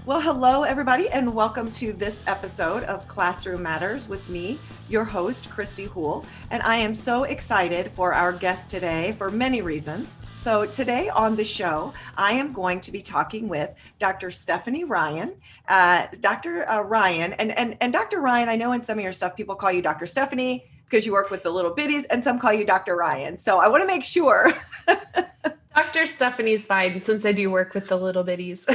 Well, hello, everybody, and welcome to this episode of Classroom Matters with me, your host, Christy Houle. And I am so excited for our guest today for many reasons. So today on the show, I am going to be talking with Dr. Stephanie Ryan. Dr. Ryan, and Dr. Ryan, I know in some of your stuff, people call you Dr. Stephanie because you work with the little bitties, and some call you Dr. Ryan. So I want to make sure. Dr. Stephanie's fine since I do work with the little bitties.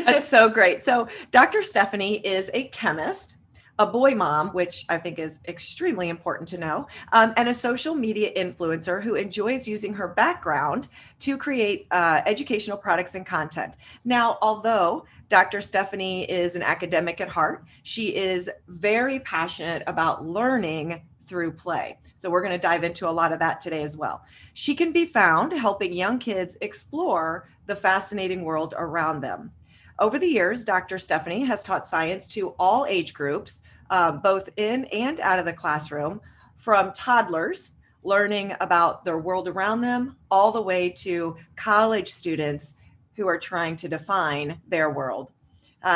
That's so great. So Dr. Stephanie is a chemist, a boy mom, which I think is extremely important to know, and a social media influencer who enjoys using her background to create educational products and content. Now, although Dr. Stephanie is an academic at heart, she is very passionate about learning through play. So we're going to dive into a lot of that today as well. She can be found helping young kids explore the fascinating world around them. Over the years, Dr. Stephanie has taught science to all age groups, both in and out of the classroom, from toddlers learning about their world around them, all the way to college students who are trying to define their world.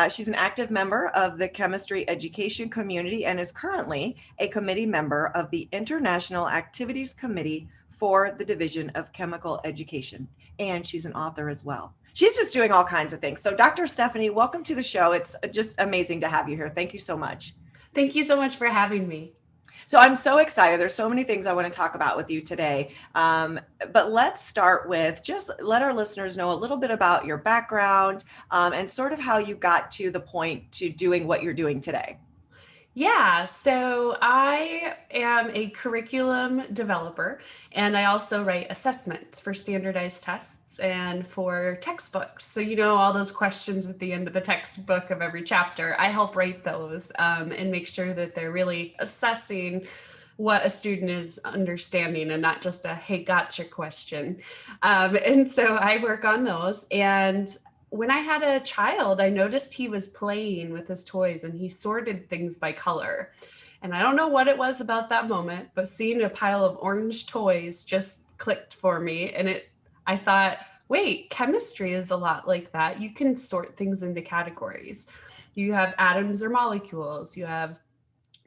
She's an active member of the chemistry education community and is currently a committee member of the International Activities Committee for the Division of Chemical Education. And she's an author as well. She's just doing all kinds of things. So, Dr. Stephanie, welcome to the show. It's just amazing to have you here. Thank you so much. Thank you so much for having me. So I'm so excited. There's so many things I want to talk about with you today. But let's start with just let our listeners know a little bit about your background and sort of how you got to the point to doing what you're doing today. Yeah, so I am a curriculum developer, and I also write assessments for standardized tests and for textbooks. So, all those questions at the end of the textbook of every chapter, I help write those and make sure that they're really assessing what a student is understanding and not just a, hey, gotcha question. And so I work on those. And when I had a child, I noticed he was playing with his toys and he sorted things by color. And I don't know what it was about that moment, but seeing a pile of orange toys just clicked for me. And I thought, wait, chemistry is a lot like that. You can sort things into categories. You have atoms or molecules, you have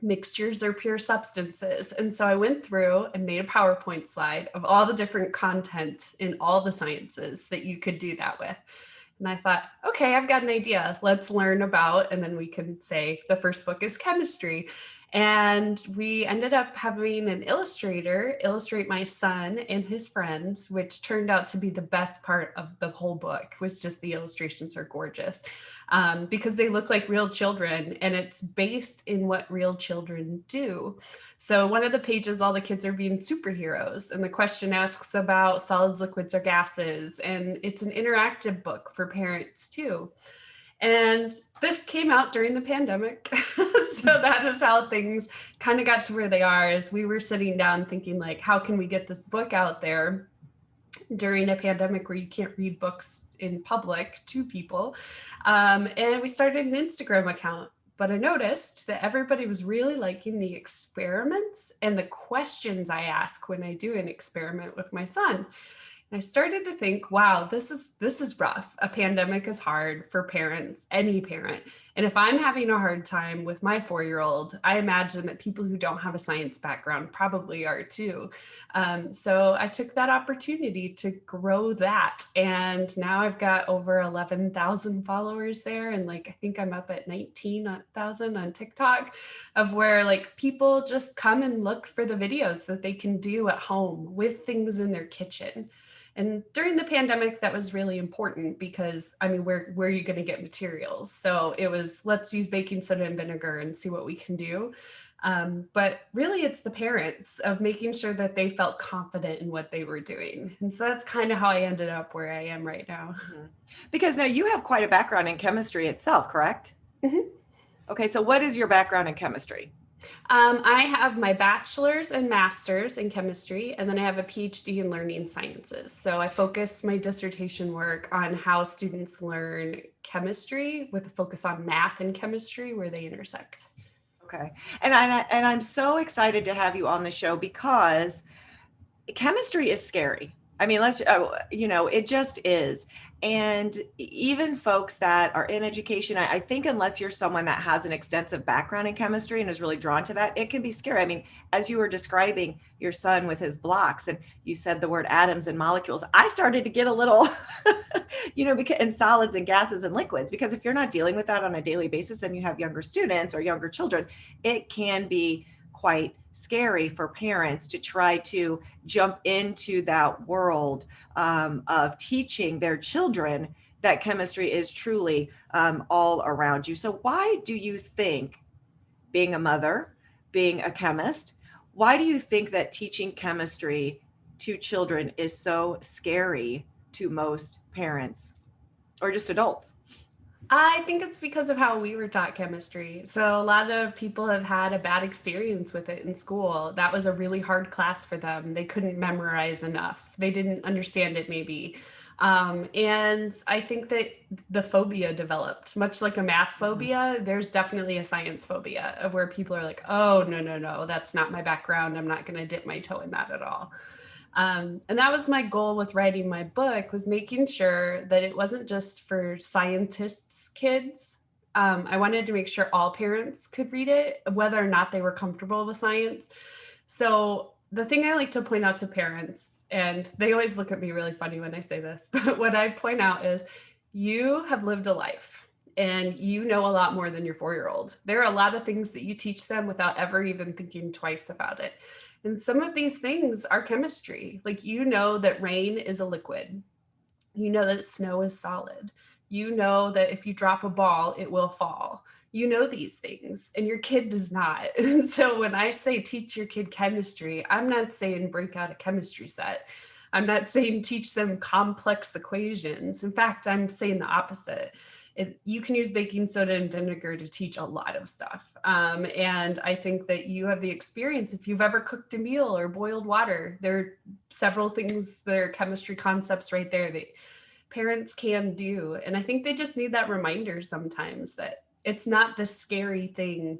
mixtures or pure substances. And so I went through and made a PowerPoint slide of all the different content in all the sciences that you could do that with. And I thought, okay, I've got an idea. Let's learn about, and then we can say the first book is chemistry. And we ended up having an illustrator illustrate my son and his friends, which turned out to be the best part of the whole book, was just the illustrations are gorgeous because they look like real children, and it's based in what real children do. So one of the pages, all the kids are being superheroes, and the question asks about solids, liquids, or gases. And it's an interactive book for parents too. And this came out during the pandemic. So that is how things kind of got to where they are, as we were sitting down thinking, like, how can we get this book out there during a pandemic where you can't read books in public to people? And we started an Instagram account. But I noticed that everybody was really liking the experiments and the questions I ask when I do an experiment with my son. And I started to think, wow, this is rough. A pandemic is hard for parents, any parent. And if I'm having a hard time with my 4-year-old, I imagine that people who don't have a science background probably are too. So I took that opportunity to grow that. And now I've got over 11,000 followers there. And I think I'm up at 19,000 on TikTok, of where people just come and look for the videos that they can do at home with things in their kitchen. And during the pandemic, that was really important because, where are you going to get materials? So it was, let's use baking soda and vinegar and see what we can do. But really, it's the parents of making sure that they felt confident in what they were doing. And so that's kind of how I ended up where I am right now. Mm-hmm. Because now you have quite a background in chemistry itself, correct? Mm-hmm. Okay, so what is your background in chemistry? I have my bachelor's and master's in chemistry, and then I have a PhD in learning sciences. So I focused my dissertation work on how students learn chemistry with a focus on math and chemistry, where they intersect. Okay. And I'm so excited to have you on the show because chemistry is scary. I mean, it just is. And even folks that are in education, I think unless you're someone that has an extensive background in chemistry and is really drawn to that, it can be scary. I mean, as you were describing your son with his blocks and you said the word atoms and molecules, I started to get a little, because in solids and gases and liquids, because if you're not dealing with that on a daily basis and you have younger students or younger children, it can be quite scary for parents to try to jump into that world of teaching their children that chemistry is truly all around you. So, why do you think, being a mother, being a chemist, why do you think that teaching chemistry to children is so scary to most parents or just adults? I think it's because of how we were taught chemistry. So a lot of people have had a bad experience with it in school. That was a really hard class for them. They couldn't memorize enough. They didn't understand it maybe. And I think that the phobia developed, much like a math Mhm. phobia. There's definitely a science phobia of where people are like, oh, no, no, no, that's not my background. I'm not going to dip my toe in that at all. And that was my goal with writing my book, was making sure that it wasn't just for scientists' kids. I wanted to make sure all parents could read it, whether or not they were comfortable with science. So the thing I like to point out to parents, and they always look at me really funny when I say this, but what I point out is you have lived a life and you know a lot more than your 4-year-old. There are a lot of things that you teach them without ever even thinking twice about it. And some of these things are chemistry. Like, you know that rain is a liquid. You know that snow is solid. You know that if you drop a ball, it will fall. You know these things, and your kid does not. And so when I say teach your kid chemistry, I'm not saying break out a chemistry set. I'm not saying teach them complex equations. In fact, I'm saying the opposite. You can use baking soda and vinegar to teach a lot of stuff. And I think that you have the experience. If you've ever cooked a meal or boiled water, there are several things that are chemistry concepts right there that parents can do. And I think they just need that reminder sometimes that it's not this scary thing.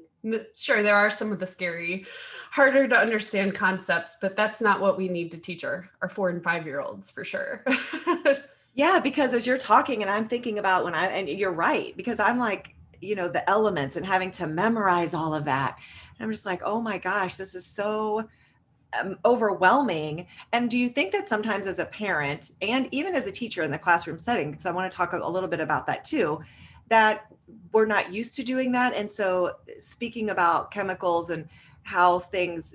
Sure, there are some of the scary, harder to understand concepts, but that's not what we need to teach our 4 and 5-year-olds for sure. Yeah, because as you're talking and I'm thinking about and you're right, because I'm like, the elements and having to memorize all of that. I'm just like, oh my gosh, this is so overwhelming. And do you think that sometimes as a parent and even as a teacher in the classroom setting, because I want to talk a little bit about that too, that we're not used to doing that? And so, speaking about chemicals and how things,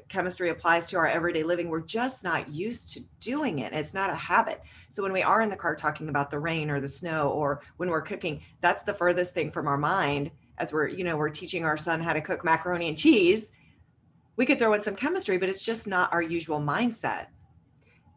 chemistry applies to our everyday living, we're just not used to doing it. It's not a habit. So, when we are in the car talking about the rain or the snow, or when we're cooking, that's the furthest thing from our mind as we're teaching our son how to cook macaroni and cheese. We could throw in some chemistry, but it's just not our usual mindset.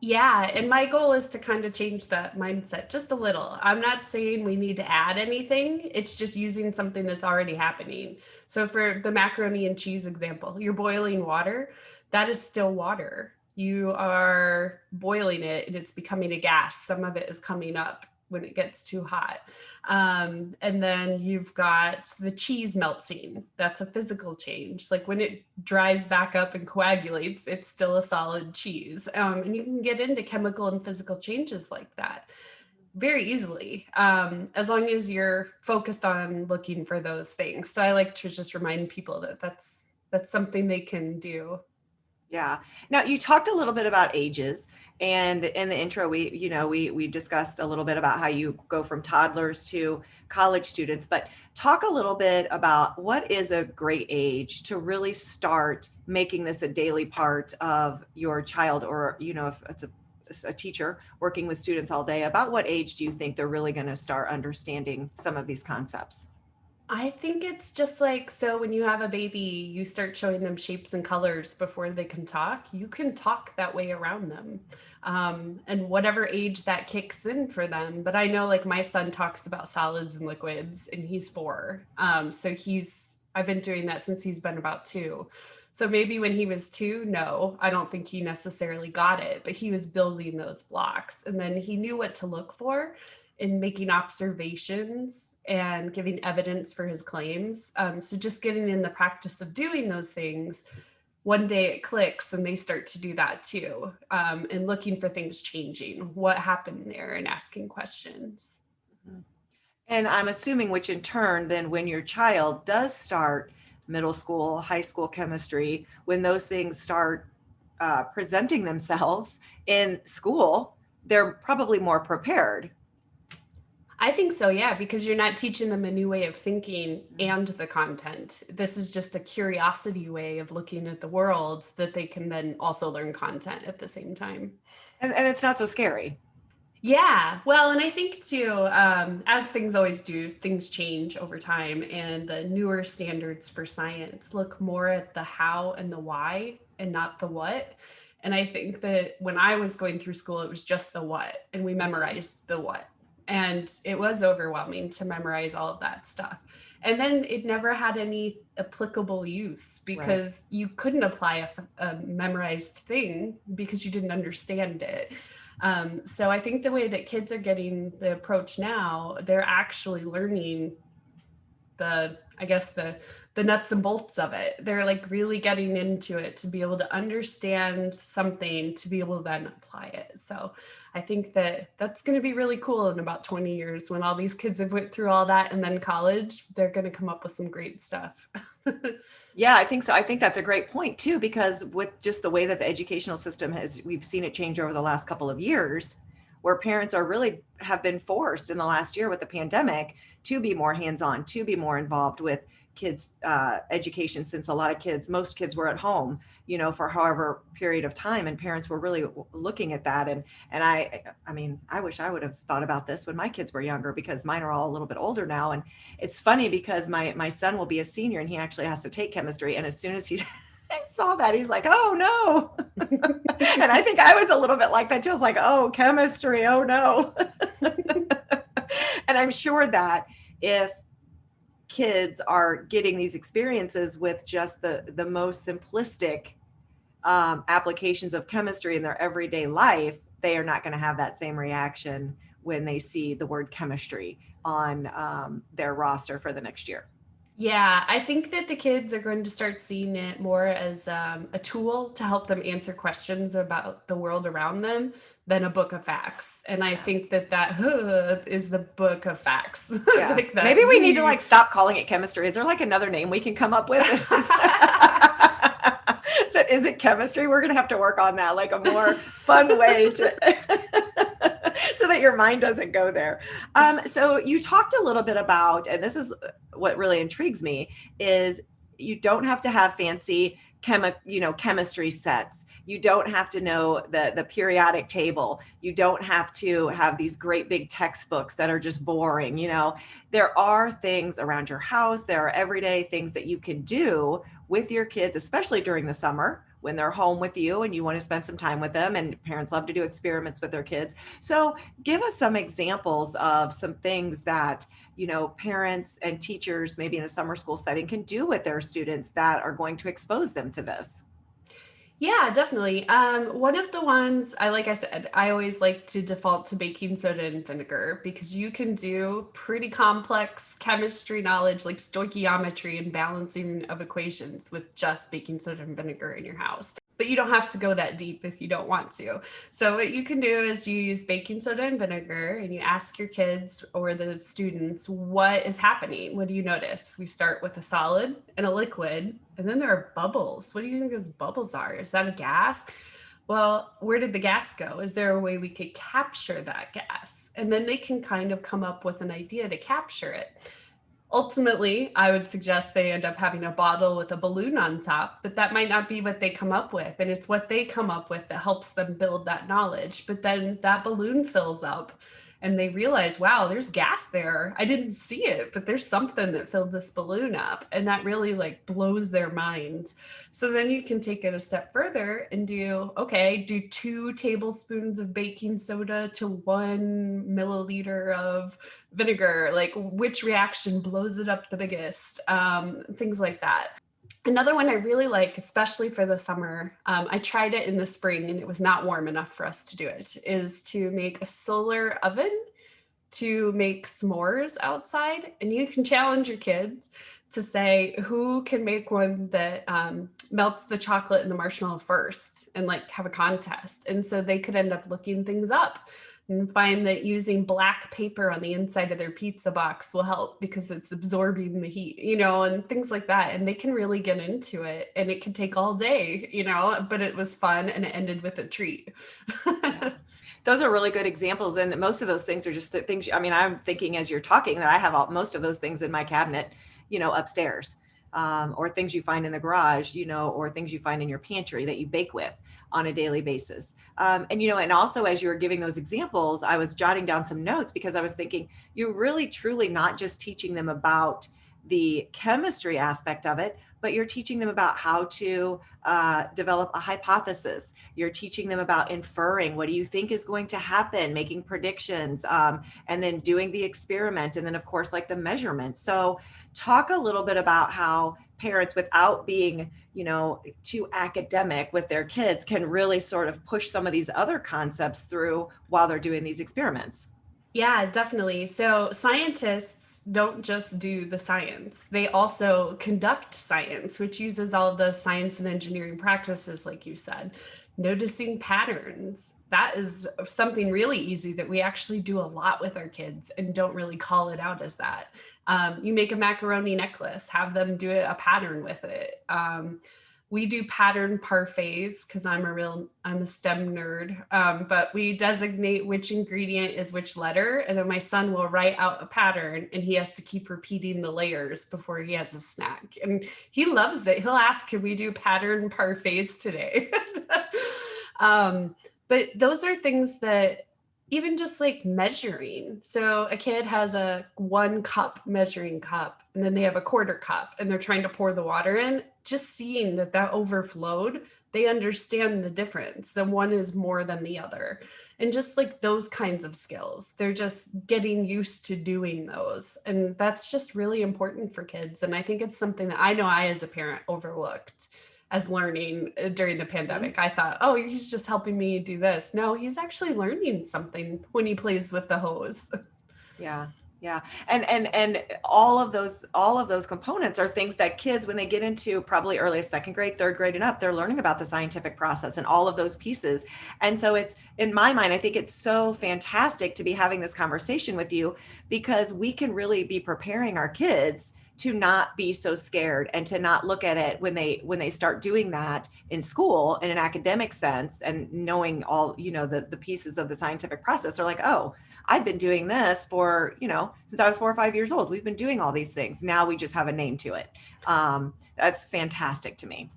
Yeah, and my goal is to kind of change that mindset just a little. I'm not saying we need to add anything. It's just using something that's already happening. So for the macaroni and cheese example, you're boiling water, that is still water. You are boiling it and it's becoming a gas. Some of it is coming up when it gets too hot. And then you've got the cheese melting. That's a physical change. Like when it dries back up and coagulates, it's still a solid cheese. And you can get into chemical and physical changes like that very easily, as long as you're focused on looking for those things. So I like to just remind people that that's something they can do. Yeah. Now you talked a little bit about ages, and in the intro we discussed a little bit about how you go from toddlers to college students, but talk a little bit about what is a great age to really start making this a daily part of your child, or if it's a teacher working with students all day. About what age do you think they're really going to start understanding some of these concepts? I think it's just like, so when you have a baby, you start showing them shapes and colors before they can talk. You can talk that way around them. And whatever age that kicks in for them. But I know like my son talks about solids and liquids and he's 4. So I've been doing that since he's been about 2. So maybe when he was 2, no, I don't think he necessarily got it, but he was building those blocks and then he knew what to look for in making observations and giving evidence for his claims. So just getting in the practice of doing those things one day it clicks and they start to do that too, and looking for things changing, what happened there, and asking questions. Mhm. And I'm assuming, which in turn, then when your child does start middle school, high school chemistry, when those things start presenting themselves in school, they're probably more prepared. I think so, yeah, because you're not teaching them a new way of thinking and the content. This is just a curiosity way of looking at the world that they can then also learn content at the same time. And it's not so scary. Yeah, well, and I think too, as things always do, things change over time, and the newer standards for science look more at the how and the why and not the what. And I think that when I was going through school, it was just the what, and we memorized the what. And it was overwhelming to memorize all of that stuff. And then it never had any applicable use Right. because you couldn't apply a memorized thing because you didn't understand it. So I think the way that kids are getting the approach now, they're actually learning I guess the nuts and bolts of it. They're like really getting into it to be able to understand something to be able to then apply it. So I think that that's going to be really cool in about 20 years when all these kids have went through all that and then college, they're going to come up with some great stuff. Yeah, I think so. I think that's a great point too, because with just the way that the educational system has, we've seen it change over the last couple of years, where parents are really have been forced in the last year with the pandemic to be more hands-on, to be more involved with kids' education, since a lot of kids, most kids were at home, for however period of time, and parents were really looking at that. And I mean, I wish I would have thought about this when my kids were younger, because mine are all a little bit older now. And it's funny because my son will be a senior and he actually has to take chemistry. And as soon as he I saw that, he's like, oh no. And I think I was a little bit like that too. I was like, oh, chemistry, oh no. And I'm sure that if kids are getting these experiences with just the most simplistic applications of chemistry in their everyday life, they are not going to have that same reaction when they see the word chemistry on their roster for the next year. Yeah, I think that the kids are going to start seeing it more as a tool to help them answer questions about the world around them than a book of facts. And I Yeah. think that is the book of facts. Yeah. Like that. Maybe we need to like stop calling it chemistry. Is there like another name we can come up with? That isn't chemistry. We're going to have to work on that, like a more fun way to so that your mind doesn't go there. So you talked a little bit about, and this is what really intrigues me, is you don't have to have fancy chemistry sets. You don't have to know the periodic table. You don't have to have these great big textbooks that are just boring. There are things around your house. There are everyday things that you can do with your kids, especially during the summer when they're home with you and you want to spend some time with them. And parents love to do experiments with their kids. So give us some examples of some things that parents and teachers, maybe in a summer school setting, can do with their students that are going to expose them to this. Yeah, definitely. One of the ones like I said, I always like to default to baking soda and vinegar because you can do pretty complex chemistry knowledge like stoichiometry and balancing of equations with just baking soda and vinegar in your house. But you don't have to go that deep if you don't want to. So what you can do is you use baking soda and vinegar and you ask your kids or the students, what is happening? What do you notice? We start with a solid and a liquid, and then there are bubbles. What do you think those bubbles are? Is that a gas? Well, where did the gas go? Is there a way we could capture that gas? And then they can kind of come up with an idea to capture it. Ultimately, I would suggest they end up having a bottle with a balloon on top, but that might not be what they come up with. And it's what they come up with that helps them build that knowledge. But then that balloon fills up and they realize, wow, there's gas there. I didn't see it, but there's something that filled this balloon up. And that really like blows their minds. So then you can take it a step further and do 2 tablespoons of baking soda to 1 milliliter of vinegar, like which reaction blows it up the biggest, things like that. Another one I really like, especially for the summer, I tried it in the spring and it was not warm enough for us to do it, is to make a solar oven to make s'mores outside. And you can challenge your kids to say who can make one that melts the chocolate and the marshmallow first, and like have a contest. And so they could end up looking things up and find that using black paper on the inside of their pizza box will help because it's absorbing the heat, and things like that. And they can really get into it, and it could take all day, but it was fun and it ended with a treat. Yeah. Those are really good examples. And most of those things are just things, I mean, I'm thinking as you're talking that I have most of those things in my cabinet, upstairs, or things you find in the garage, or things you find in your pantry that you bake with on a daily basis. And also as you were giving those examples, I was jotting down some notes because I was thinking you're really truly not just teaching them about the chemistry aspect of it, but you're teaching them about how to develop a hypothesis. You're teaching them about inferring what do you think is going to happen, making predictions, and then doing the experiment, and then of course like the measurement. So talk a little bit about how parents, without being too academic with their kids, can really sort of push some of these other concepts through while they're doing these experiments. Yeah, definitely. So scientists don't just do the science. They also conduct science, which uses all of those science and engineering practices, like you said. Noticing patterns. That is something really easy that we actually do a lot with our kids and don't really call it out as that. You make a macaroni necklace, have them do a pattern with it. We do pattern parfaits because I'm a STEM nerd. But we designate which ingredient is which letter, and then my son will write out a pattern, and he has to keep repeating the layers before he has a snack. And he loves it. He'll ask, "Can we do pattern parfaits today?" But those are things that even just like measuring. So a kid has a 1 cup measuring cup, and then they have a 1/4 cup, and they're trying to pour the water in. Just seeing that overflowed, they understand the difference. The one is more than the other. And just like those kinds of skills, they're just getting used to doing those. And that's just really important for kids. And I think it's something that I know I, as a parent, overlooked as learning during the Mhm. pandemic. I thought, oh, he's just helping me do this. No, he's actually learning something when he plays with the hose. Yeah. Yeah. And all of those components are things that kids, when they get into probably early second grade, third grade and up, they're learning about the scientific process and all of those pieces. And so it's, in my mind, I think it's so fantastic to be having this conversation with you because we can really be preparing our kids to not be so scared and to not look at it when they start doing that in school in an academic sense and knowing all, the pieces of the scientific process are like, oh, I've been doing this for, since I was 4 or 5 years old. We've been doing all these things. Now we just have a name to it. That's fantastic to me.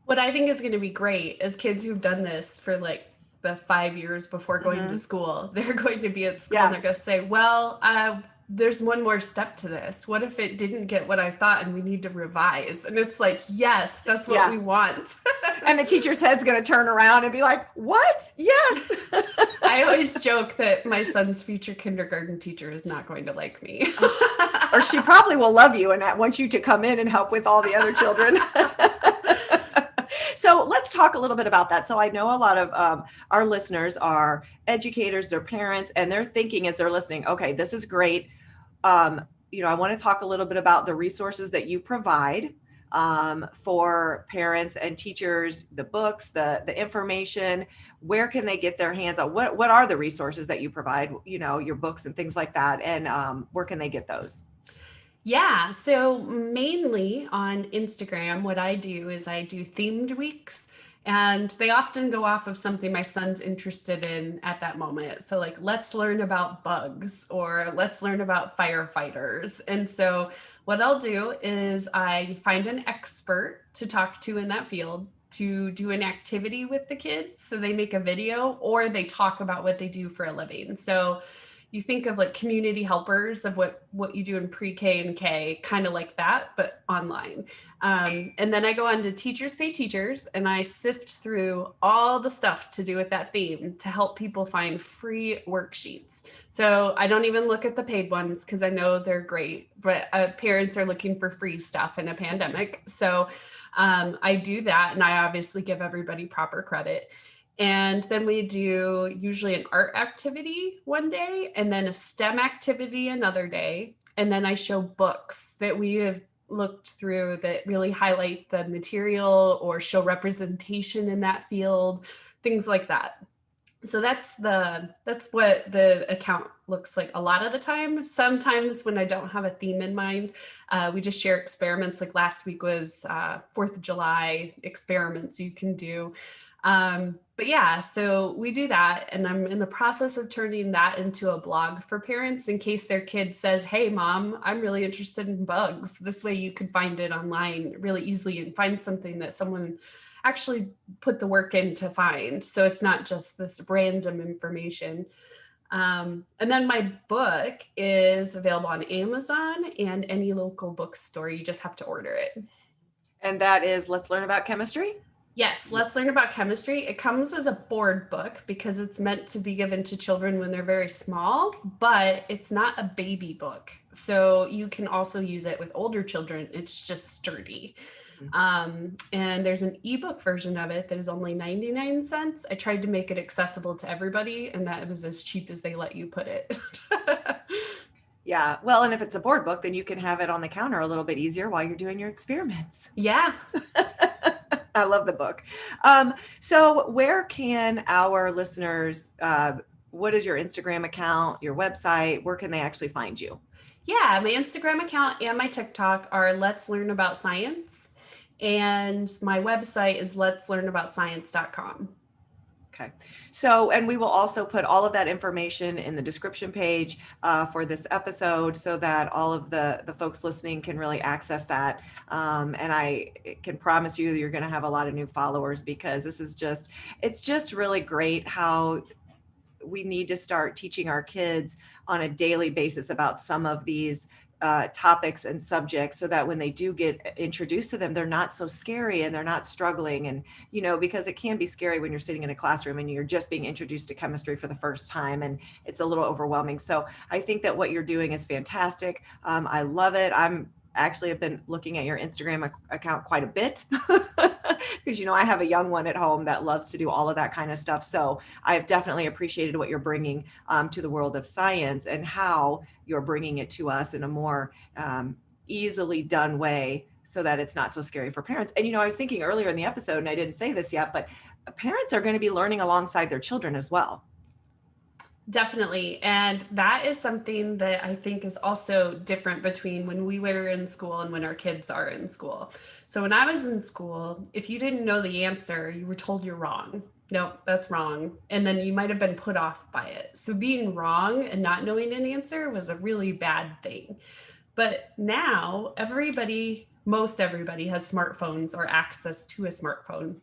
What I think is going to be great is kids who've done this for like the 5 years before going to Hmm. school, they're going to be at school and Yeah. they're going to say, well, there's one more step to this. What if it didn't get what I thought and we need to revise? And it's like, yes, that's what Yeah. we want. And the teacher's head's going to turn around and be like, what? Yes. I always joke that my son's future kindergarten teacher is not going to like me. Or she probably will love you and want you to come in and help with all the other children. So let's talk a little bit about that. So I know a lot of our listeners are educators, they're parents, and they're thinking as they're listening, okay, this is great. I want to talk a little bit about the resources that you provide for parents and teachers, the books, the information. Where can they get their hands on? What are the resources that you provide? Your books and things like that, and where can they get those? Yeah, so mainly on Instagram, what I do is I do themed weeks, and they often go off of something my son's interested in at that moment. So, like, let's learn about bugs or let's learn about firefighters. And so, what I'll do is I find an expert to talk to in that field to do an activity with the kids. So, they make a video or they talk about what they do for a living. So, you think of like community helpers of what you do in pre-K and K, kind of like that, but online. And then I go on to Teachers Pay Teachers, and I sift through all the stuff to do with that theme to help people find free worksheets. So I don't even look at the paid ones because I know they're great, but parents are looking for free stuff in a pandemic. So I do that, and I obviously give everybody proper credit. And then we do usually an art activity one day and then a STEM activity another day. And then I show books that we have looked through that really highlight the material or show representation in that field, things like that. So that's what the account looks like a lot of the time. Sometimes when I don't have a theme in mind, we just share experiments. Like last week was 4th of July experiments you can do. But yeah, so we do that, and I'm in the process of turning that into a blog for parents in case their kid says, "Hey mom, I'm really interested in bugs." This way you can find it online really easily and find something that someone actually put the work in to find. So it's not just this random information. And then my book is available on Amazon and any local bookstore. You just have to order it. And that is Let's Learn About Chemistry? Yes, Let's Learn About Chemistry. It comes as a board book because it's meant to be given to children when they're very small, but it's not a baby book. So you can also use it with older children. It's just sturdy. And there's an ebook version of it that is only 99 cents. I tried to make it accessible to everybody, and that was as cheap as they let you put it. Yeah. Well, and if it's a board book, then you can have it on the counter a little bit easier while you're doing your experiments. Yeah. I love the book. So where can our listeners, what is your Instagram account, your website? Where can they actually find you? Yeah, my Instagram account and my TikTok are Let's Learn About Science. And my website is letslearnaboutscience.com. Okay. So, and we will also put all of that information in the description page for this episode so that all of the folks listening can really access that. And I can promise you that you're going to have a lot of new followers because it's just really great how we need to start teaching our kids on a daily basis about some of these topics and subjects so that when they do get introduced to them, they're not so scary and they're not struggling. And, because it can be scary when you're sitting in a classroom and you're just being introduced to chemistry for the first time and it's a little overwhelming. So I think that what you're doing is fantastic. I love it. Have been looking at your Instagram account quite a bit because, I have a young one at home that loves to do all of that kind of stuff. So I've definitely appreciated what you're bringing to the world of science and how you're bringing it to us in a more easily done way so that it's not so scary for parents. And, I was thinking earlier in the episode, and I didn't say this yet, but parents are going to be learning alongside their children as well. Definitely. And that is something that I think is also different between when we were in school and when our kids are in school. So when I was in school, if you didn't know the answer, you were told you're wrong. No, that's wrong. And then you might have been put off by it. So being wrong and not knowing an answer was a really bad thing. But now most everybody has smartphones or access to a smartphone.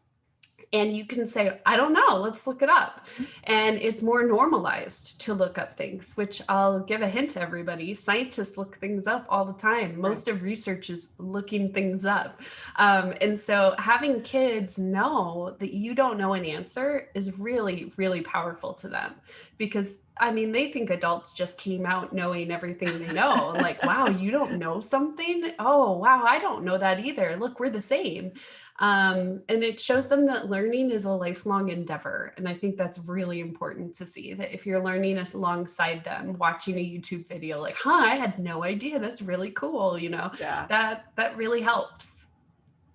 And you can say, I don't know, let's look it up. And it's more normalized to look up things, which I'll give a hint to everybody. Scientists look things up all the time. Most of research is looking things up. And so having kids know that you don't know an answer is really, really powerful to them because they think adults just came out knowing everything they know. Like, wow, you don't know something? Oh, wow, I don't know that either. Look, we're the same. And it shows them that learning is a lifelong endeavor. And I think that's really important to see that if you're learning alongside them, watching a YouTube video, like, I had no idea. That's really cool. Yeah. That really helps.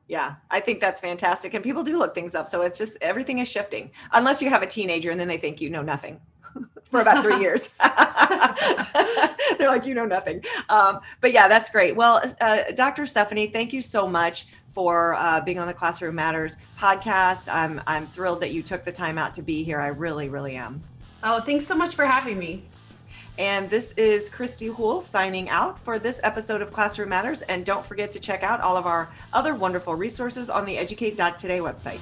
Yeah, I think that's fantastic. And people do look things up. So it's just, everything is shifting unless you have a teenager and then they think you know nothing. For about 3 years. They're like, you know nothing. But yeah, that's great. Well, Dr. Stephanie, thank you so much for being on the Classroom Matters podcast. I'm thrilled that you took the time out to be here. I really, really am. Oh, thanks so much for having me. And this is Christy Houle signing out for this episode of Classroom Matters. And don't forget to check out all of our other wonderful resources on the Educate.Today website.